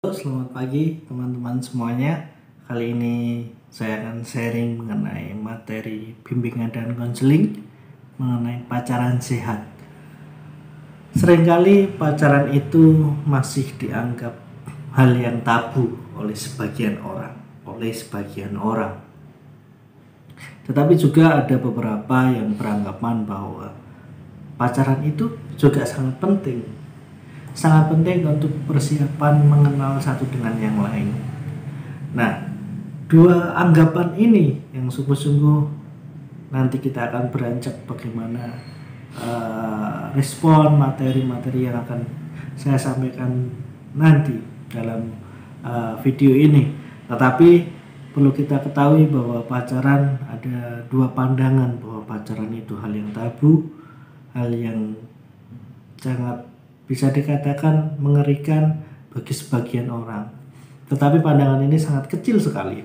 Selamat pagi teman-teman semuanya. Kali ini saya akan sharing mengenai materi bimbingan dan konseling mengenai pacaran sehat. Seringkali pacaran itu masih dianggap hal yang tabu oleh sebagian orang. Tetapi juga ada beberapa yang beranggapan bahwa pacaran itu juga sangat penting untuk persiapan mengenal satu dengan yang lain. Nah, dua anggapan ini yang sungguh-sungguh nanti kita akan beranjak bagaimana respon materi-materi yang akan saya sampaikan nanti dalam video ini. Tetapi perlu kita ketahui bahwa pacaran ada dua pandangan, bahwa pacaran itu hal yang tabu, hal yang sangat bisa dikatakan mengerikan bagi sebagian orang. Tetapi pandangan ini sangat kecil sekali.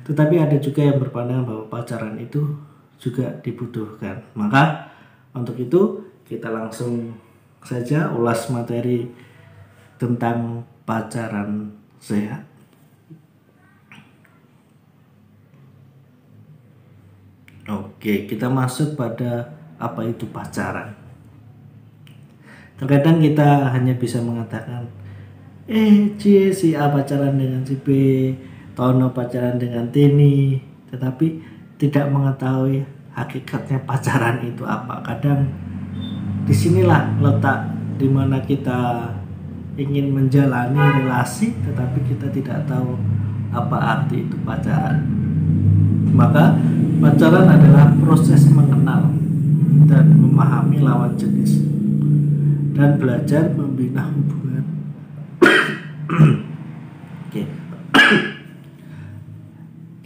Tetapi ada juga yang berpandangan bahwa pacaran itu juga dibutuhkan. Maka untuk itu kita langsung saja ulas materi tentang pacaran sehat. Oke, kita masuk pada apa itu pacaran. Terkadang kita hanya bisa mengatakan si A pacaran dengan si B, Tono pacaran dengan Tini, tetapi tidak mengetahui hakikatnya pacaran itu apa. Kadang disinilah letak dimana kita ingin menjalani relasi tetapi kita tidak tahu apa arti itu pacaran. Maka pacaran adalah proses mengenal dan memahami lawan jenis dan belajar membina hubungan. Oke,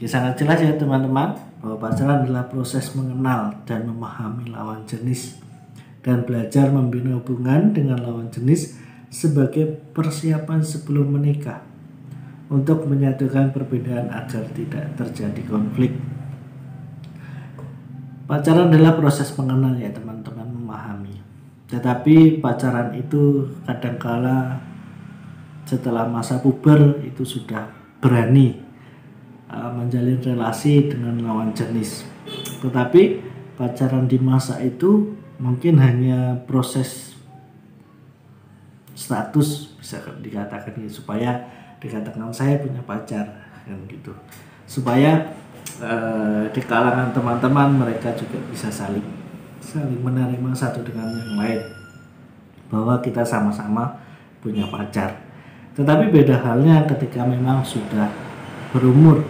sangat jelas ya teman-teman bahwa pacaran adalah proses mengenal dan memahami lawan jenis dan belajar membina hubungan dengan lawan jenis sebagai persiapan sebelum menikah untuk menyatukan perbedaan agar tidak terjadi konflik. Pacaran adalah proses mengenal ya teman-teman, memahami. Tetapi pacaran itu kadangkala setelah masa puber itu sudah berani menjalin relasi dengan lawan jenis. Tetapi pacaran di masa itu mungkin hanya proses status, bisa dikatakan gitu, supaya dikatakan saya punya pacar kan gitu. Supaya di kalangan teman-teman mereka juga bisa saling menerima satu dengan yang lain bahwa kita sama-sama punya pacar. Tetapi beda halnya ketika memang sudah berumur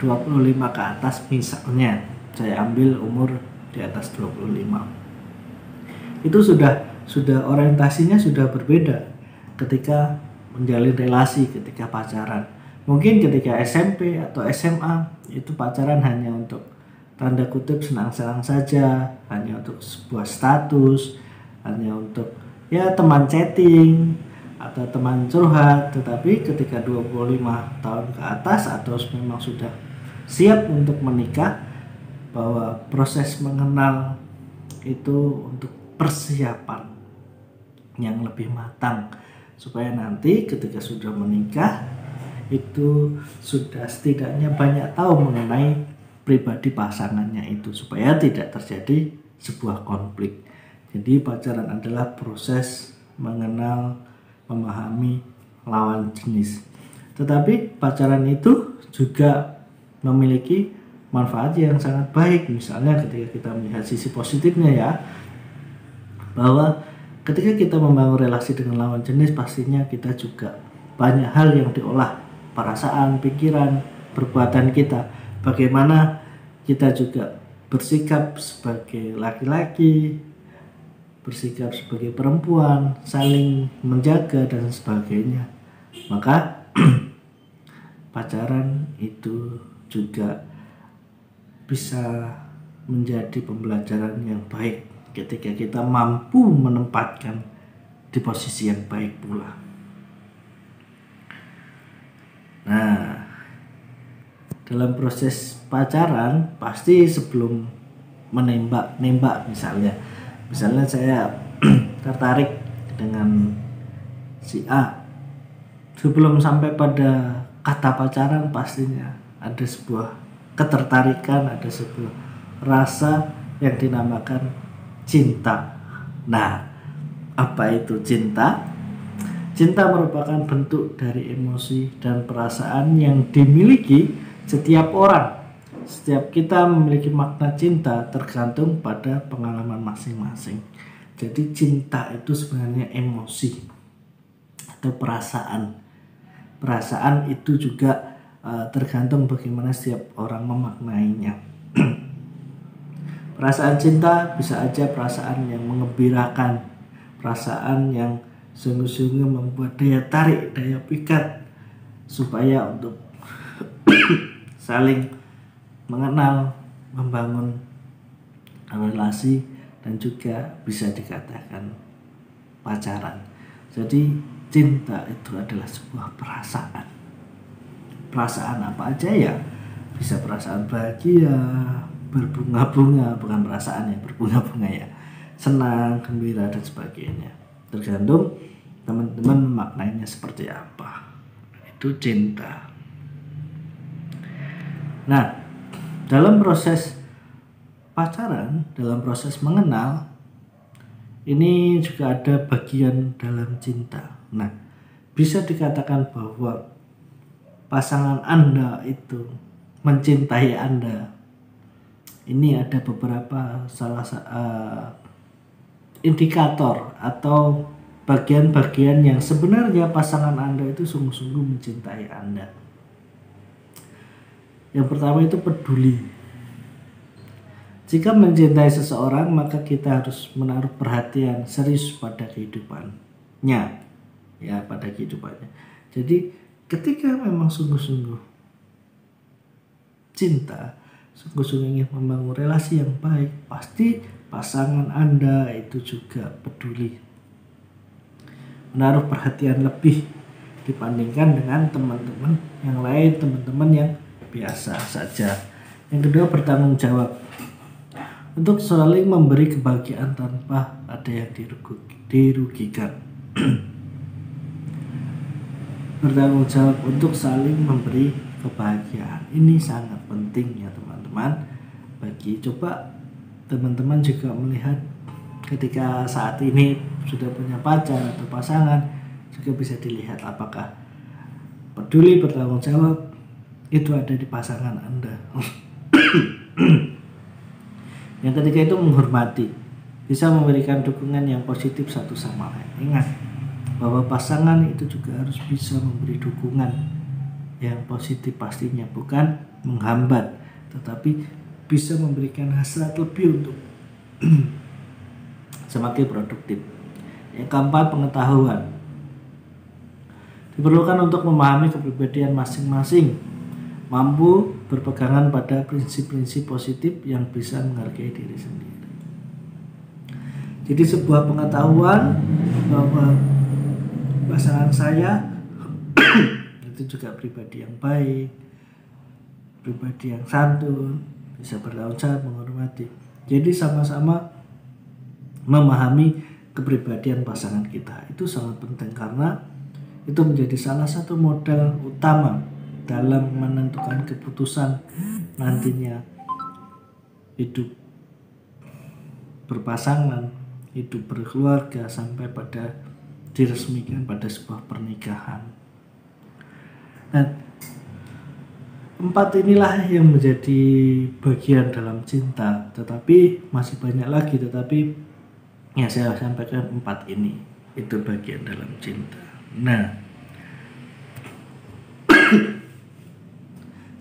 25 ke atas, misalnya saya ambil umur di atas 25. Itu sudah orientasinya sudah berbeda ketika menjalin relasi, ketika pacaran. Mungkin ketika SMP atau SMA itu pacaran hanya untuk tanda kutip senang-senang saja, hanya untuk sebuah status, hanya untuk ya teman chatting atau teman curhat. Tetapi ketika 25 tahun ke atas atau memang sudah siap untuk menikah, bahwa proses mengenal itu untuk persiapan yang lebih matang supaya nanti ketika sudah menikah itu sudah setidaknya banyak tahu mengenai pribadi pasangannya itu supaya tidak terjadi sebuah konflik. Jadi pacaran adalah proses mengenal, memahami lawan jenis. Tetapi pacaran itu juga memiliki manfaat yang sangat baik. Misalnya ketika kita melihat sisi positifnya ya, bahwa ketika kita membangun relasi dengan lawan jenis pastinya kita juga banyak hal yang diolah, perasaan, pikiran, perbuatan kita. Bagaimana kita juga bersikap sebagai laki-laki, bersikap sebagai perempuan, saling menjaga dan sebagainya. Maka pacaran itu juga bisa menjadi pembelajaran yang baik ketika kita mampu menempatkan di posisi yang baik pula. Nah, dalam proses pacaran pasti sebelum menembak misalnya saya tertarik dengan si A, sebelum sampai pada kata pacaran pastinya ada sebuah ketertarikan, ada sebuah rasa yang dinamakan cinta. Nah, apa itu cinta? Cinta merupakan bentuk dari emosi dan perasaan yang dimiliki setiap orang. Setiap kita memiliki makna cinta tergantung pada pengalaman masing-masing. Jadi cinta itu sebenarnya emosi atau perasaan. Perasaan itu juga tergantung bagaimana setiap orang memaknainya. Perasaan cinta bisa aja perasaan yang mengembirakan, perasaan yang sungguh-sungguh membuat daya tarik, daya pikat supaya untuk saling mengenal, membangun relasi, dan juga bisa dikatakan pacaran. Jadi cinta itu adalah sebuah perasaan. Perasaan apa aja ya? Bisa perasaan bahagia, berbunga-bunga, bukan perasaan yang berbunga-bunga ya, senang, gembira, dan sebagainya. Tergantung teman-teman memaknainya seperti apa. Itu cinta. Nah, dalam proses pacaran, dalam proses mengenal, ini juga ada bagian dalam cinta. Nah, bisa dikatakan bahwa pasangan Anda itu mencintai Anda. Ini ada beberapa indikator atau bagian-bagian yang sebenarnya pasangan Anda itu sungguh-sungguh mencintai Anda. Yang pertama itu peduli. Jika mencintai seseorang, maka kita harus menaruh perhatian serius pada kehidupannya, ya, pada kehidupannya. Jadi ketika memang sungguh-sungguh cinta, sungguh-sungguh ingin membangun relasi yang baik, pasti pasangan Anda itu juga peduli, menaruh perhatian lebih dibandingkan dengan teman-teman yang lain, teman-teman yang biasa saja. Yang kedua, bertanggung jawab untuk saling memberi kebahagiaan tanpa ada yang dirugikan. Bertanggung jawab untuk saling memberi kebahagiaan, ini sangat penting ya teman-teman. Coba teman-teman juga melihat ketika saat ini sudah punya pacar atau pasangan, juga bisa dilihat apakah peduli, bertanggung jawab itu ada di pasangan Anda. Yang ketiga itu menghormati, bisa memberikan dukungan yang positif satu sama lain. Ingat bahwa pasangan itu juga harus bisa memberi dukungan yang positif pastinya, bukan menghambat, tetapi bisa memberikan hasrat lebih untuk semakin produktif. Yang keempat, pengetahuan diperlukan untuk memahami kepribadian masing-masing, mampu berpegangan pada prinsip-prinsip positif yang bisa menghargai diri sendiri. Jadi sebuah pengetahuan bahwa pasangan saya itu juga pribadi yang baik, pribadi yang santun, bisa bertanggung jawab, menghormati. Jadi sama-sama memahami kepribadian pasangan kita itu sangat penting, karena itu menjadi salah satu modal utama dalam menentukan keputusan nantinya hidup berpasangan, hidup berkeluarga, sampai pada diresmikan pada sebuah pernikahan. Nah, 4 inilah yang menjadi bagian dalam cinta, tetapi masih banyak lagi, tetapi ya saya sampaikan 4 ini itu bagian dalam cinta. Nah,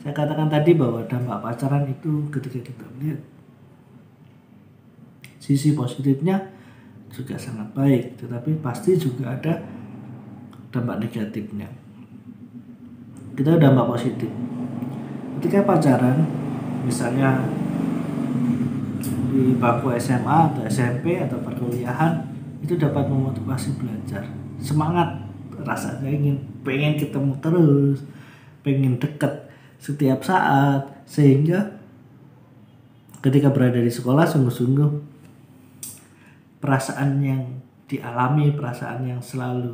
saya katakan tadi bahwa dampak pacaran itu ketika kita melihat sisi positifnya juga sangat baik, tetapi pasti juga ada dampak negatifnya. Kita dampak positif. Ketika pacaran, misalnya di bangku SMA atau SMP atau perkuliahan, itu dapat memotivasi belajar, semangat, rasanya pengen ketemu terus, pengen deket setiap saat, sehingga ketika berada di sekolah sungguh-sungguh perasaan yang dialami, perasaan yang selalu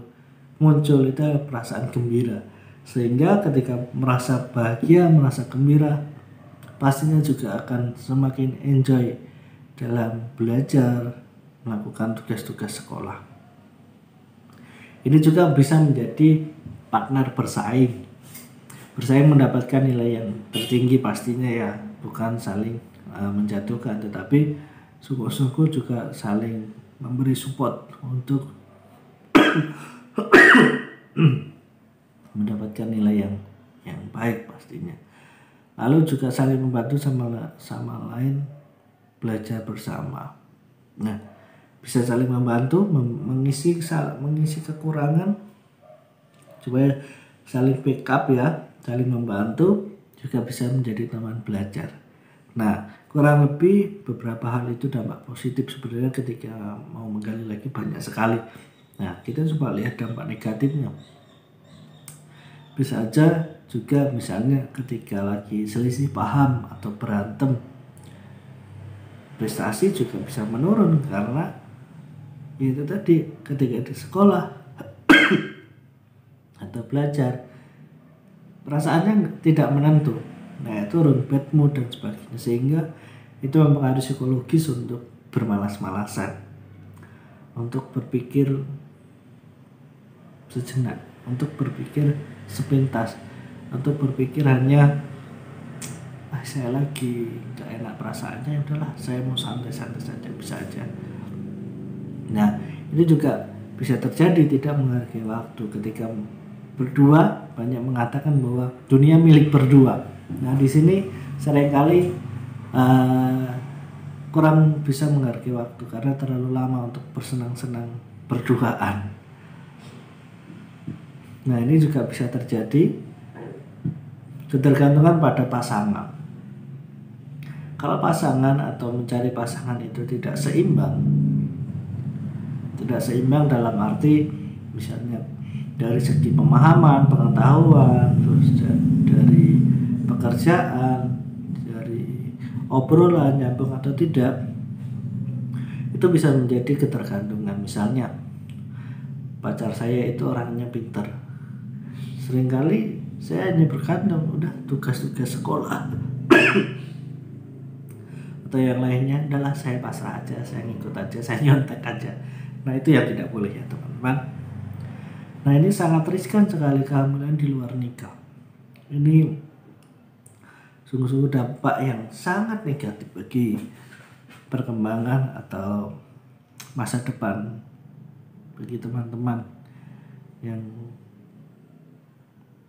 muncul itu perasaan gembira, sehingga ketika merasa bahagia, merasa gembira, pastinya juga akan semakin enjoy dalam belajar, melakukan tugas-tugas sekolah. Ini juga bisa menjadi partner bersaing mendapatkan nilai yang tertinggi pastinya ya, bukan saling menjatuhkan, tetapi sungguh-sungguh juga saling memberi support untuk mendapatkan nilai yang baik pastinya. Lalu juga saling membantu sama lain, belajar bersama. Nah, bisa saling membantu, mengisi kekurangan, supaya saling backup ya, saling membantu, juga bisa menjadi teman belajar. Nah, kurang lebih beberapa hal itu dampak positif sebenarnya. Ketika mau menggali lagi banyak sekali. Nah, kita coba lihat dampak negatifnya. Bisa aja juga misalnya ketika lagi selisih paham atau berantem, prestasi juga bisa menurun, karena itu tadi, ketika di sekolah atau belajar perasaannya tidak menentu, nah turun bad mood dan sebagainya, sehingga itu mempengaruhi psikologis untuk bermalas-malasan, untuk berpikir sejenak, untuk berpikir sepintas, untuk berpikir hanya saya lagi gak enak perasaannya, ya udahlah saya mau santai-santai saja, bisa aja. Nah, itu juga bisa terjadi tidak menghargai waktu. Ketika berdua, banyak mengatakan bahwa dunia milik berdua. Nah, di sini seringkali kurang bisa menghargai waktu karena terlalu lama untuk bersenang-senang berduaan. Nah, ini juga bisa terjadi ketergantungan pada pasangan. Kalau pasangan atau mencari pasangan itu tidak seimbang dalam arti misalnya dari segi pemahaman, pengetahuan, terus dari pekerjaan, dari obrolan nyambung atau tidak, itu bisa menjadi ketergantungan. Misalnya pacar saya itu orangnya pintar, seringkali saya hanya bergantung udah tugas-tugas sekolah atau yang lainnya, adalah saya pasrah aja, saya ngikut aja, saya nyontek aja. Nah, itu yang tidak boleh ya teman-teman. Nah, ini sangat riskan sekali kehamilan di luar nikah. Ini sungguh-sungguh dampak yang sangat negatif bagi perkembangan atau masa depan bagi teman-teman yang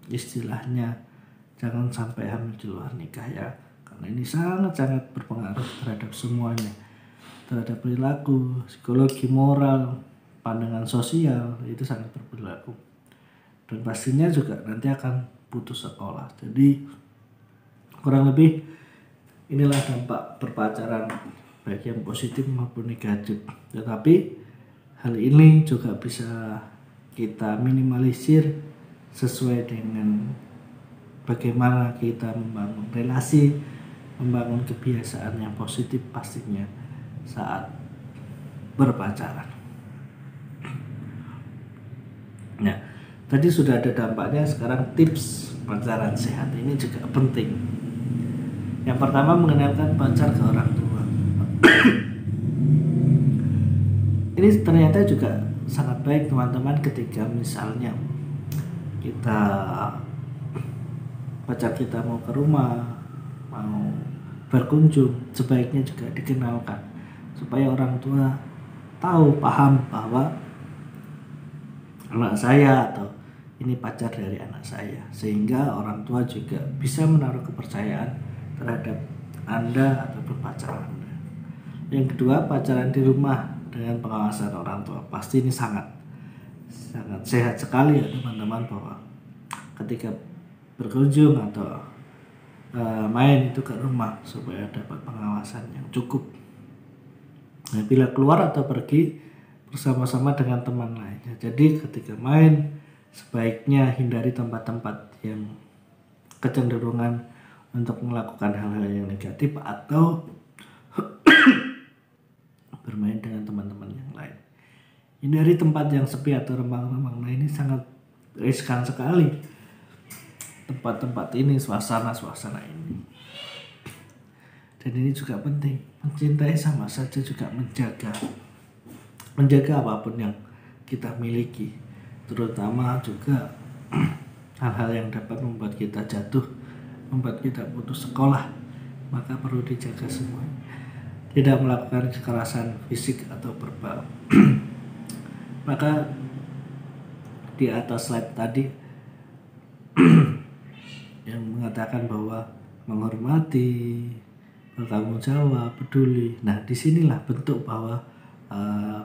istilahnya jangan sampai hamil di luar nikah ya, karena ini sangat-sangat berpengaruh terhadap semuanya, terhadap perilaku, psikologi, moral, pandangan sosial, itu sangat berperilaku. Dan pastinya juga nanti akan putus sekolah. Jadi kurang lebih inilah dampak berpacaran, baik yang positif maupun negatif. Tetapi hal ini juga bisa kita minimalisir sesuai dengan bagaimana kita membangun relasi, membangun kebiasaan yang positif pastinya saat berpacaran. Nah, tadi sudah ada dampaknya, sekarang tips pacaran sehat ini juga penting. Yang pertama, mengenalkan pacar ke orang tua. Ini ternyata juga sangat baik teman-teman, ketika misalnya pacar kita mau ke rumah, mau berkunjung, sebaiknya juga dikenalkan supaya orang tua tahu, paham bahwa anak saya atau ini pacar dari anak saya, sehingga orang tua juga bisa menaruh kepercayaan terhadap Anda atau pacar Anda. Yang kedua, pacaran di rumah dengan pengawasan orang tua. Pasti ini sangat sehat sekali ya teman-teman, bahwa ketika berkunjung atau main itu ke rumah supaya dapat pengawasan yang cukup. Nah, bila keluar atau pergi bersama-sama dengan teman lainnya. Jadi ketika main sebaiknya hindari tempat-tempat yang kecenderungan untuk melakukan hal-hal yang negatif atau bermain dengan teman-teman yang lain. hindari tempat yang sepi atau remang-remang. Nah, ini sangat riskan sekali tempat-tempat ini, suasana-suasana ini. Dan ini juga penting, mencintai sama saja juga menjaga apapun yang kita miliki, terutama juga hal-hal yang dapat membuat kita jatuh, membuat kita putus sekolah, maka perlu dijaga semua. Tidak melakukan kekerasan fisik atau verbal. Maka di atas slide tadi yang mengatakan bahwa menghormati, bertanggung jawab, peduli. Nah, disinilah bentuk bahwa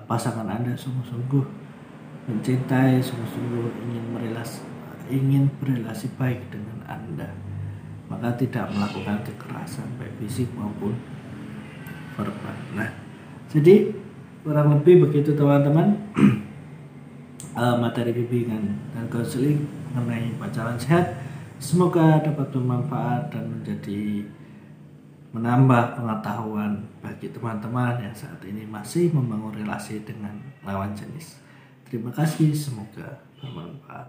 pasangan Anda sungguh-sungguh mencintai, sungguh-sungguh ingin berrelasi baik dengan Anda. Maka tidak melakukan kekerasan baik fisik maupun verbal. Nah, jadi kurang lebih begitu teman-teman. Materi bimbingan dan konseling mengenai pacaran sehat semoga dapat bermanfaat dan menambah pengetahuan bagi teman-teman yang saat ini masih membangun relasi dengan lawan jenis. Terima kasih, semoga bermanfaat.